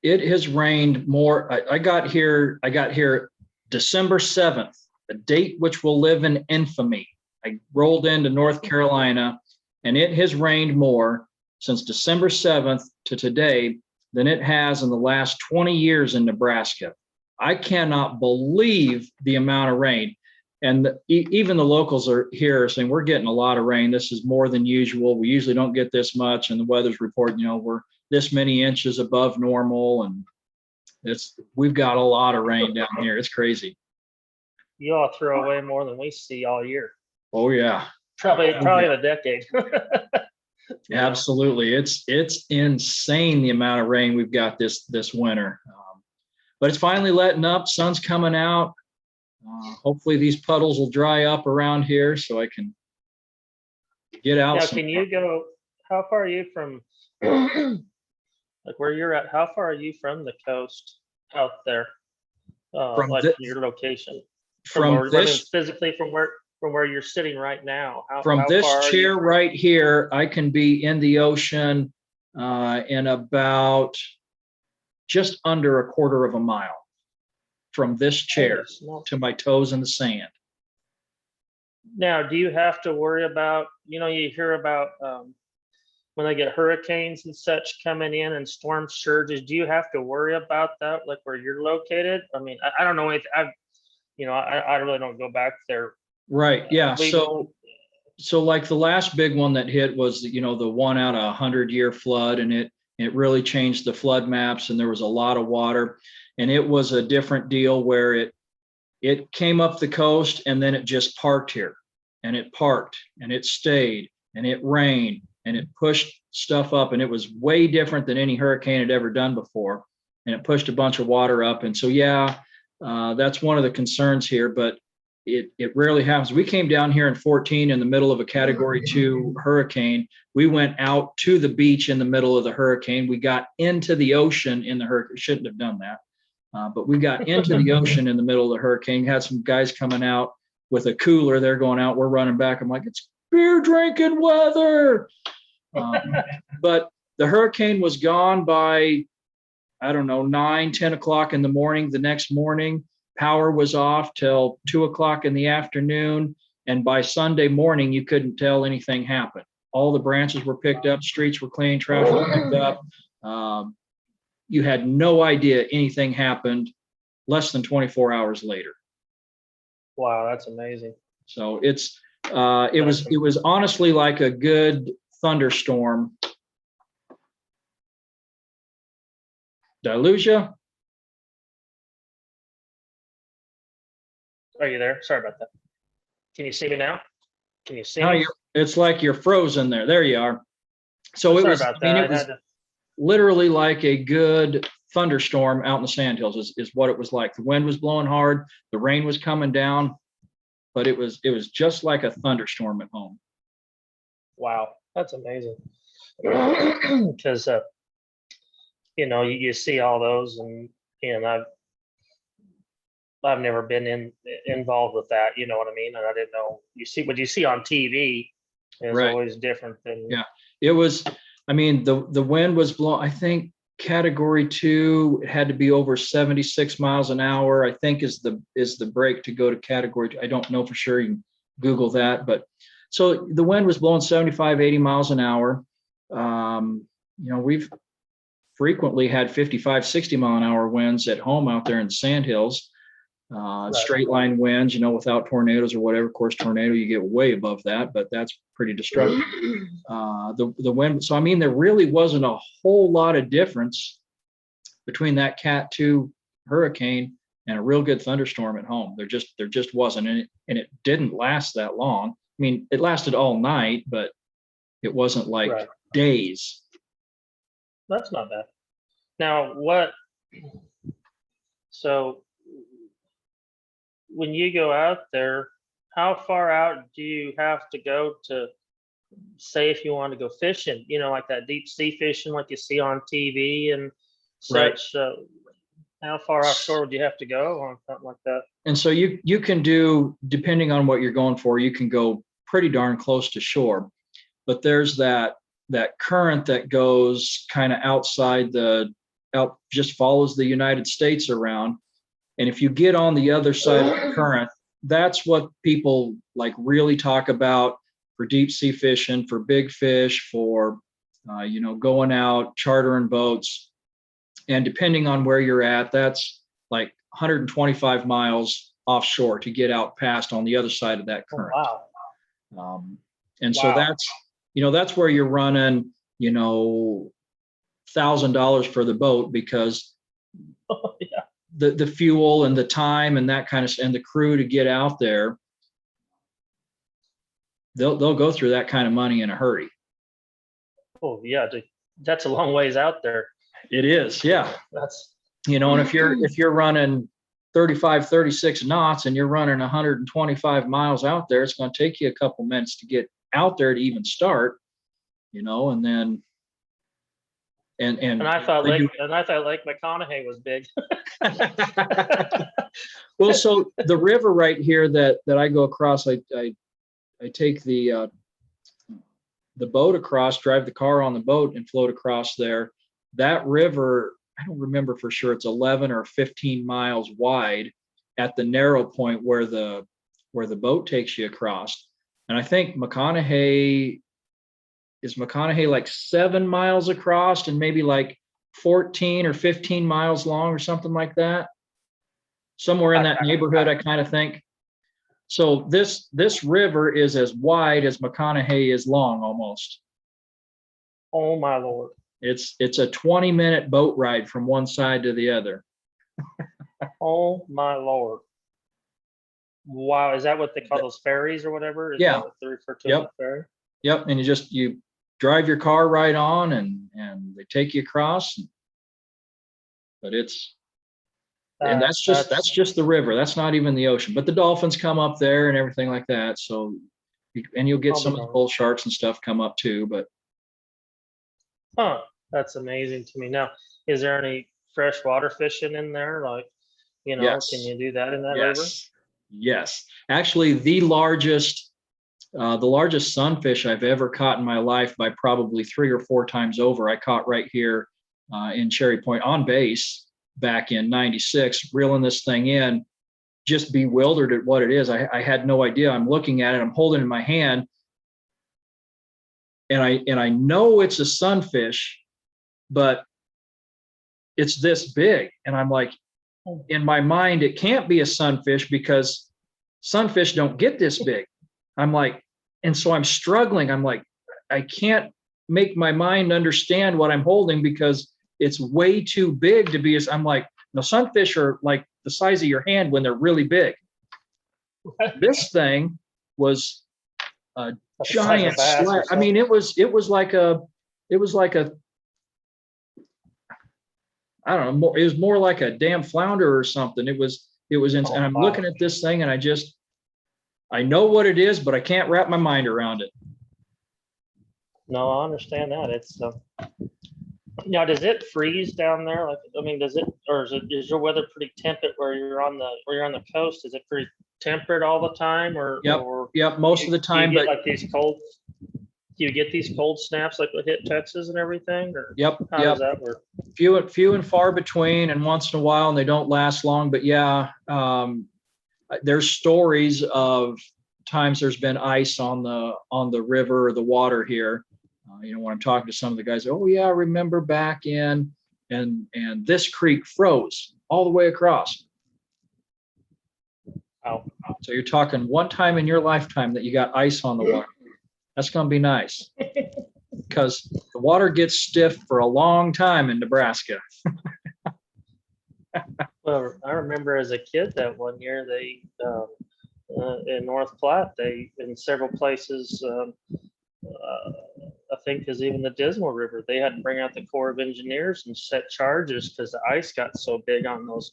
has rained more. I got here December 7th, a date which will live in infamy. I rolled into North Carolina, and it has rained more since December 7th to today than it has in the last 20 years in Nebraska. I cannot believe the amount of rain. And even the locals are here saying, we're getting a lot of rain. This is more than usual. We usually don't get this much. And the weather's reporting, we're this many inches above normal. And we've got a lot of rain down here. It's crazy. You all throw away more than we see all year. Oh, yeah. Probably in a decade. Absolutely. It's insane the amount of rain we've got this winter. But it's finally letting up. Sun's coming out. Hopefully these puddles will dry up around here so I can get out. Now, can you go, how far are you from, like where you're at, how far are you from the coast out there? From your location? From this, physically from where? from where you're sitting right now? From How this far are chair you? right here, I can be in the ocean in about just under a quarter of a mile from this chair Holy smokes. to my toes in the sand. Now, do you have to worry about, you hear about when they get hurricanes and such coming in and storm surges, do you have to worry about that, like where you're located? I mean, I don't know anything. I really don't go back there. Right. Yeah. We, So like the last big one that hit was, the one out of 100-year flood, and it really changed the flood maps, and there was a lot of water, and it was a different deal where it came up the coast and then it just parked here, and it parked and it stayed and it rained and it pushed stuff up, and it was way different than any hurricane had ever done before, and it pushed a bunch of water up. And so that's one of the concerns here, but it rarely happens. We came down here in 14 in the middle of a Category 2 hurricane. We went out to the beach in the middle of the hurricane. We got into the ocean in the hurricane. Shouldn't have done that. But we got into the ocean in the middle of the hurricane. Had some guys coming out with a cooler. They're going out. We're running back. I'm like, it's beer drinking weather. But the hurricane was gone by, I don't know, 9, 10 o'clock in the morning. The next morning, power was off till 2 o'clock in the afternoon. And by Sunday morning, you couldn't tell anything happened. All the branches were picked up, streets were clean, trash was picked up. You had no idea anything happened less than 24 hours later. wow, that's amazing. So it was honestly like a good thunderstorm. Did I lose you? Are you there? Sorry about that. Can you see me now? Can you see No, me? it's like you're frozen there. There you are. So Sorry it was, about I mean, that. it was literally like a good thunderstorm out in the sandhills is what it was like. The wind was blowing hard, the rain was coming down, but it was just like a thunderstorm at home. Wow, that's amazing. Because you see all those, and I've never been involved with that. You know what I mean? And I didn't know. You see what you see on TV is Right. always different than. Yeah, it was. I mean, the wind was blowing. I think Category 2 had to be over 76 miles an hour. I think is the break to go to Category 2. I don't know for sure. You can Google that, but so the wind was blowing 75, 80 miles an hour. We've frequently had 55, 60 mile an hour winds at home out there in the sandhills. Straight line winds, without tornadoes or whatever. Of course, tornado, you get way above that, but that's pretty destructive. The wind. So, I mean, there really wasn't a whole lot of difference between that Cat 2 hurricane and a real good thunderstorm at home. There just wasn't. And it didn't last that long. I mean, it lasted all night, but it wasn't like Right. days. That's not bad. Now, so when you go out there, how far out do you have to go to, say, if you want to go fishing, like that deep sea fishing like you see on TV and such? Right. How far offshore would you have to go on something like that? And so you can do, depending on what you're going for, you can go pretty darn close to shore. But there's that current that goes kind of outside just follows the United States around. And if you get on the other side of the current, that's what people like really talk about for deep sea fishing, for big fish, for going out, chartering boats. And depending on where you're at, that's like 125 miles offshore to get out past on the other side of that current. Oh, wow. And so that's where you're running, $1,000 for the boat, because yeah. the fuel and the time and that kind of, and the crew to get out there, they'll go through that kind of money in a hurry. Oh yeah, that's a long ways out there. It is, yeah. That's and if you're running 35, 36 knots and you're running 125 miles out there, it's going to take you a couple minutes to get out there to even start, and then and I thought Lake McConaughey was big. Well, so the river right here that I go across, I take the boat across, drive the car on the boat and float across there. That river, I don't remember for sure, it's 11 or 15 miles wide at the narrow point where the boat takes you across. And I think McConaughey like 7 miles across and maybe like 14 or 15 miles long or something like that. Somewhere in that neighborhood, I kind of think. So this river is as wide as McConaughey is long almost. Oh my Lord. It's a 20-minute boat ride from one side to the other. Oh my Lord. Wow. Is that what they call those ferries or whatever? Is Yeah. that what they refer to Yep. as a ferry? Yep. And you drive your car right on and they take you across. But and that's just the river. That's not even the ocean. But the dolphins come up there and everything like that. So, and you'll get some of the bull sharks and stuff come up too. But that's amazing to me. Now, is there any freshwater fishing in there? Like, yes. Can you do that in that river? Yes. Actually, the largest sunfish I've ever caught in my life by probably 3 or 4 times over, I caught right here in Cherry Point on base back in '96, reeling this thing in, just bewildered at what it is. I had no idea. I'm looking at it, I'm holding it in my hand, and I know it's a sunfish, but it's this big. And I'm like, in my mind, it can't be a sunfish because sunfish don't get this big. I'm like, and so I'm struggling. I'm like, I can't make my mind understand what I'm holding because it's way too big to be. I'm like, no, sunfish are like the size of your hand when they're really big. This thing was a giant slab. I mean, it was like a I don't know. It was more like a damn flounder or something. It was and I'm looking at this thing and I know what it is, but I can't wrap my mind around it. No, I understand that. It's now, does it freeze down there? Like, I mean, is your weather pretty temperate where you're on the coast? Is it pretty temperate all the time, or Yep, most of the time. Do you get these cold snaps like what hit Texas and everything? Or how does that work? Few and far between, and once in a while, and they don't last long. But there's stories of times there's been ice on the river or the water here. When I'm talking to some of the guys, oh yeah, I remember back in, and this creek froze all the way across. Oh. So you're talking one time in your lifetime that you got ice on the water. That's going to be nice because the water gets stiff for a long time in Nebraska. Well, I remember as a kid that one year they in North Platte, they in several places, I think because even the Dismal River, they had to bring out the Corps of Engineers and set charges because the ice got so big on those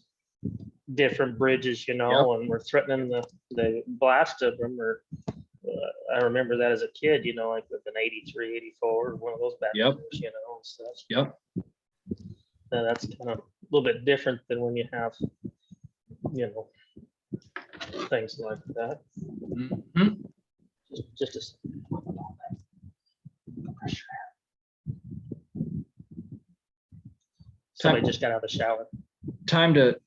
different bridges, and we're threatening the blast of them. Or I remember that as a kid, like with an 83, 84, one of those bad numbers, So that's kind of a little bit different than when you have, things like that. Mm-hmm. Just a second. Somebody just got out of the shower. Time to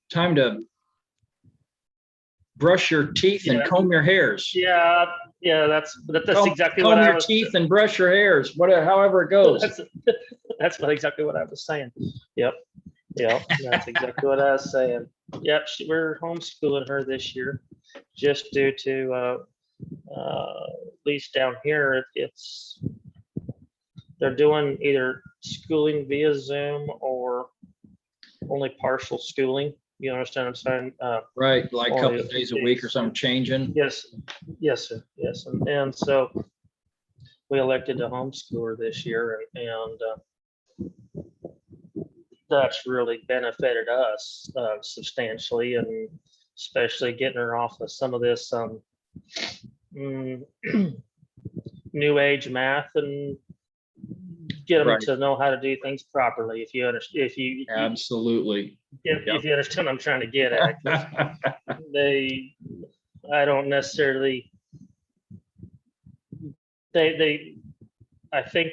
brush your teeth and comb your hairs. Yeah, that's exactly what I was. Comb your teeth and brush your hairs, however it goes. That's exactly what I was saying. Yep, that's exactly what I was saying. Yep, we're homeschooling her this year, just due to at least down here, they're doing either schooling via Zoom or only partial schooling. You understand what I'm saying? Right, like a couple of days a week or something changing. Yes, sir. Yes, and so we elected to homeschool her this year, and that's really benefited us substantially, and especially getting her off of some of this new age math and get them Right. to know how to do things properly. If you understand, Absolutely. if you understand what I'm trying to get at, 'cause I don't necessarily, I think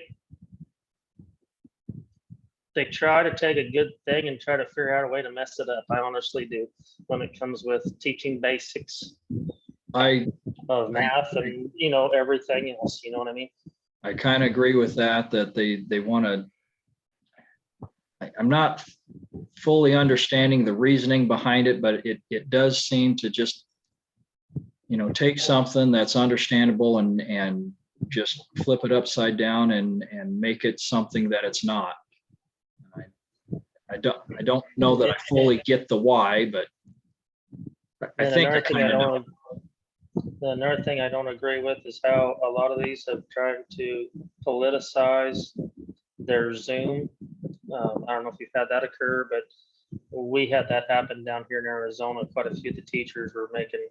they try to take a good thing and try to figure out a way to mess it up. I honestly do, when it comes with teaching basics I of math and, everything else, you know what I mean? I kind of agree with that, that they want to, I'm not fully understanding the reasoning behind it, but it does seem to just, take something that's understandable and just flip it upside down and make it something that it's not. I don't know that I fully get the why, but I think I kind of know. Another thing I don't agree with is how a lot of these have tried to politicize their Zoom. I don't know if you've had that occur, but we had that happen down here in Arizona. Quite a few of the teachers were making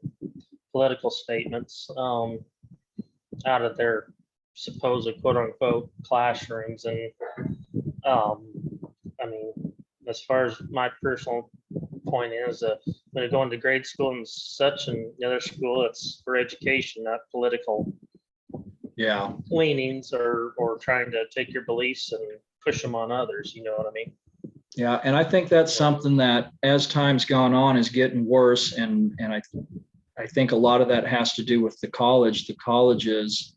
political statements out of their supposed quote unquote classrooms. And I mean, as far as my personal point is, when you go into grade school and such and the other school, it's for education, not political leanings or trying to take your beliefs and push them on others. You know what I mean? Yeah, and I think that's something that, as time's gone on, is getting worse. And I think a lot of that has to do with the college. The colleges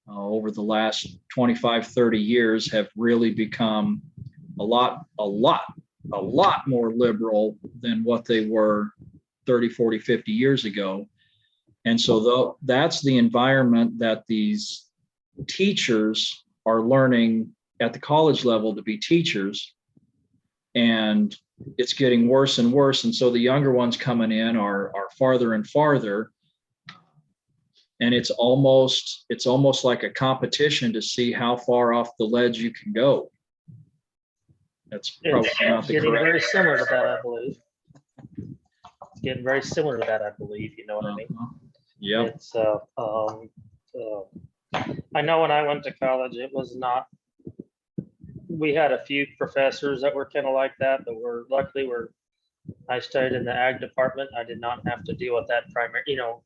over the last 25, 30 years have really become a lot more liberal than what they were 30, 40, 50 years ago. And so that's the environment that these teachers are learning at the college level to be teachers. And it's getting worse and worse. And so the younger ones coming in are farther and farther. And it's almost like a competition to see how far off the ledge you can go. That's probably not the getting correct. Very similar to that, I believe. It's getting very similar to that, I believe. You know what I mean? Yeah. It's I know when I went to college, it was not. We had a few professors that were kind of like that, but luckily I studied in the ag department. I did not have to deal with that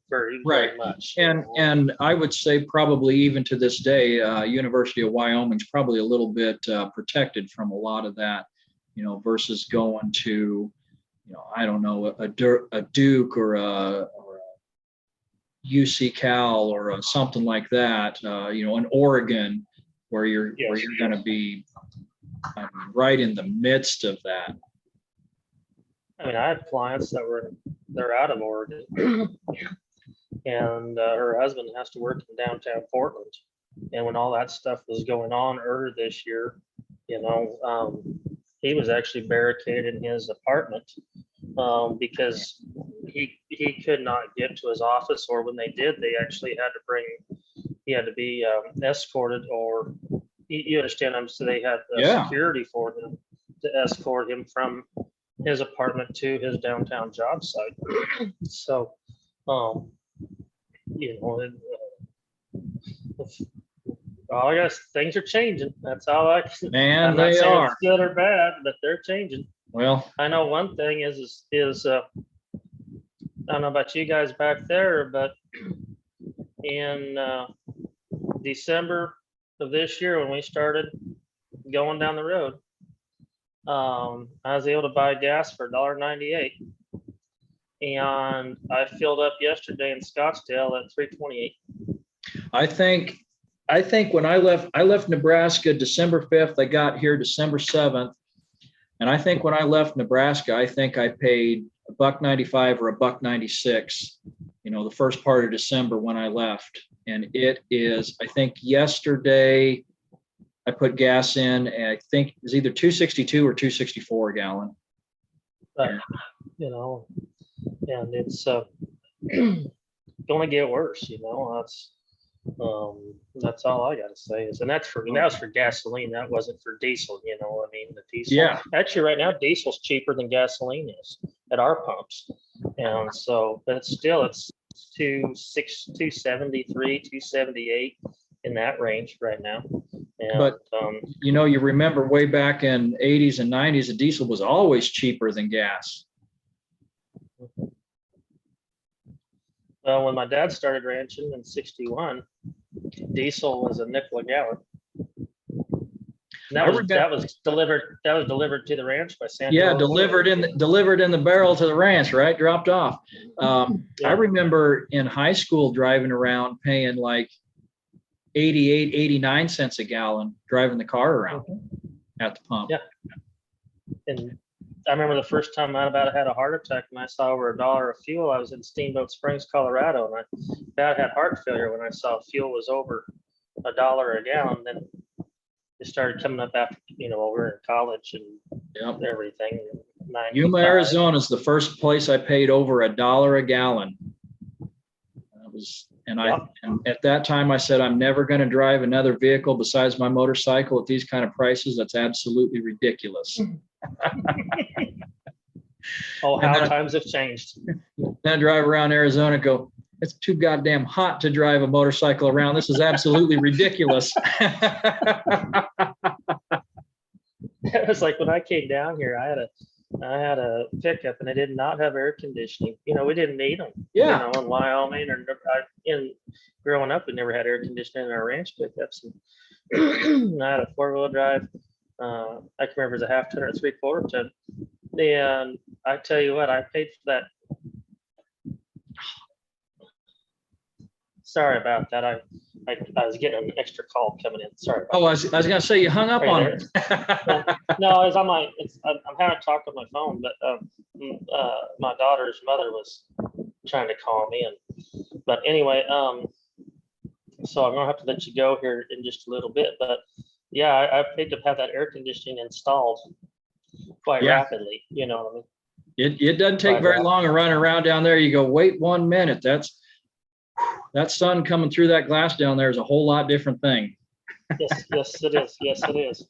very much. And I would say probably even to this day, University of Wyoming's probably a little bit protected from a lot of that, versus going to, I don't know, a Duke or a UC Cal or something like that, in Oregon, where you're going to be right in the midst of that. I mean, I had clients they're out of Oregon, and her husband has to work in downtown Portland. And when all that stuff was going on earlier this year, he was actually barricaded in his apartment because he could not get to his office, or when they did, they actually he had to be escorted, or you understand, so they had security for him to escort him from his apartment to his downtown job site. So, I guess things are changing. That's all I can. Man, they are. It's good or bad, but they're changing. Well, I know one thing is I don't know about you guys back there, but in December of this year, when we started going down the road, I was able to buy gas for $1.98, and I filled up yesterday in Scottsdale at $3.28. I think when I left Nebraska December 5th, I got here December 7th. And I think when I left Nebraska, I think I paid $1.95 or $1.96, the first part of December when I left. And it is, I think yesterday I put gas in, and I think it was either $2.62 or $2.64 a gallon. And it's going to get worse, that's all I got to say is, and that was for gasoline. That wasn't for diesel. The diesel. Yeah. Actually, right now, diesel's cheaper than gasoline is at our pumps, and so, but it's 273, 278 in that range right now. And, But you remember way back in 80s and 90s, the diesel was always cheaper than gas. well, when my dad started ranching in '61, diesel was a nickel a gallon. And that was delivered to the ranch by Santa. Yeah, delivered in the barrel to the ranch, right? Dropped off. I remember in high school driving around paying like 88, 89 cents a gallon driving the car around at the pump. Yeah. And I remember the first time I about had a heart attack and I saw over $1 of fuel. I was in Steamboat Springs, Colorado, and I about had heart failure when I saw fuel was over $1 a gallon. Then it started coming up after, while we were in college and everything. Yuma, Arizona is the first place I paid over $1 a gallon. And at that time I said, I'm never going to drive another vehicle besides my motorcycle at these kind of prices. That's absolutely ridiculous. Oh, how times have changed. Then I drive around Arizona and go, it's too goddamn hot to drive a motorcycle around. This is absolutely ridiculous. It was like when I came down here, I had a pickup and I did not have air conditioning. We didn't need them. Yeah. In Wyoming in growing up, we never had air conditioning in our ranch pickups. And I had a 4-wheel drive. I can remember it was a 1/2 ton or 3/4 ton. And I tell you what, I paid for that. Sorry about that. I was getting an extra call coming in. Sorry. I was going to say you hung up on it. No, I'm having to talk on my phone, but my daughter's mother was trying to call me, but anyway, so I'm gonna have to let you go here in just a little bit. But yeah, I paid to have that air conditioning installed quite rapidly. You know what I mean? It doesn't take very long to run around down there. You go, wait 1 minute. That sun coming through that glass down there is a whole lot different thing. Yes, it is. Yes, it is.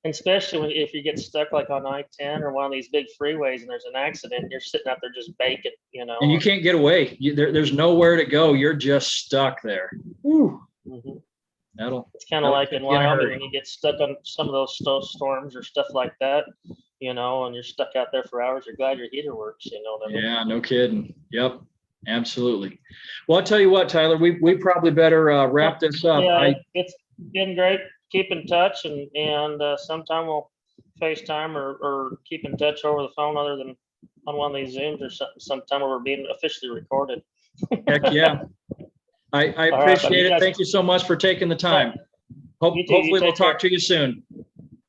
And especially if you get stuck like on I-10 or one of these big freeways and there's an accident, you're sitting out there just baking, And you can't get away. There's nowhere to go. You're just stuck there. Mm-hmm. It's kind of like in Wyoming when you get stuck on some of those storms or stuff like that, and you're stuck out there for hours. You're glad your heater works, Yeah, no kidding. Yep. Absolutely. Well, I'll tell you what, Tyler, we probably better wrap this up. Yeah, it's been great. Keep in touch and sometime we'll FaceTime or keep in touch over the phone other than on one of these Zooms or sometime where we're being officially recorded. Heck yeah. I appreciate it. Thank you so much for taking the time. Hopefully we'll talk to you soon.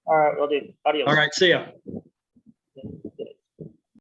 All right, we'll do. Adios. All right, see ya.